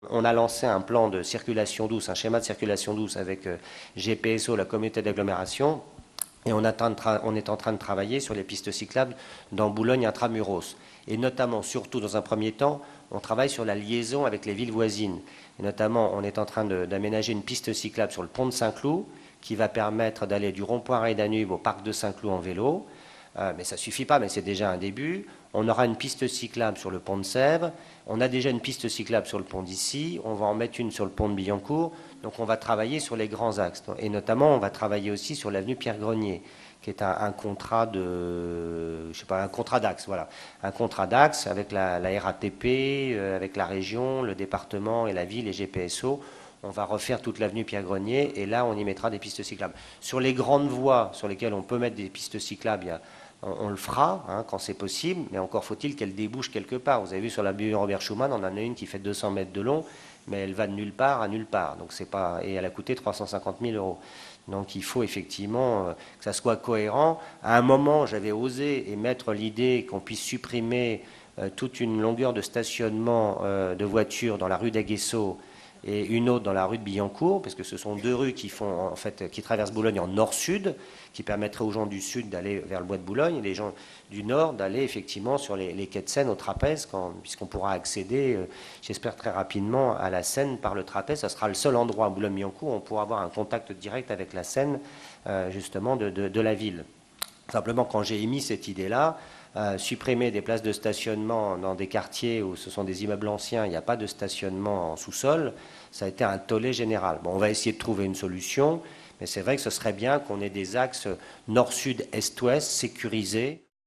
On a lancé un plan de circulation douce, un schéma de circulation douce avec GPSO, la communauté d'agglomération, et on est en train de travailler sur les pistes cyclables dans Boulogne intramuros. Et notamment, surtout dans un premier temps, on travaille sur la liaison avec les villes voisines. Et notamment, on est en train d'aménager une piste cyclable sur le pont de Saint-Cloud qui va permettre d'aller du rond-point Rail-Danube au parc de Saint-Cloud en vélo. Mais ça ne suffit pas, mais c'est déjà un début. On aura une piste cyclable sur le pont de Sèvres. On a déjà une piste cyclable sur le pont d'Issy. On va en mettre une sur le pont de Billancourt. Donc on va travailler sur les grands axes. Et notamment, on va travailler aussi sur l'avenue Pierre-Grenier, qui est un contrat de, je sais pas, un contrat d'axe, voilà. Un contrat d'axe avec la RATP, avec la région, le département et la ville et GPSO. On va refaire toute l'avenue Pierre-Grenier et là, on y mettra des pistes cyclables. Sur les grandes voies sur lesquelles on peut mettre des pistes cyclables, on le fera hein, quand c'est possible, mais encore faut-il qu'elle débouche quelque part. Vous avez vu sur la l'avenue Robert Schuman, on en a une qui fait 200 mètres de long, mais elle va de nulle part à nulle part. Donc c'est pas, et elle a coûté 350 000 euros. Donc il faut effectivement que ça soit cohérent. À un moment, j'avais osé émettre l'idée qu'on puisse supprimer toute une longueur de stationnement de voitures dans la rue d'Aguesseau et une autre dans la rue de Billancourt, parce que ce sont deux rues qui traversent Boulogne en nord-sud, qui permettraient aux gens du sud d'aller vers le bois de Boulogne et les gens du nord d'aller effectivement sur les quais de Seine au trapèze, puisqu'on pourra accéder, j'espère très rapidement, à la Seine par le trapèze. Ce sera le seul endroit à Boulogne-Billancourt où on pourra avoir un contact direct avec la Seine, justement, de la ville. Simplement, quand j'ai émis cette idée-là, supprimer des places de stationnement dans des quartiers où ce sont des immeubles anciens, il n'y a pas de stationnement en sous-sol, ça a été un tollé général. Bon, on va essayer de trouver une solution, mais c'est vrai que ce serait bien qu'on ait des axes nord-sud, est-ouest sécurisés.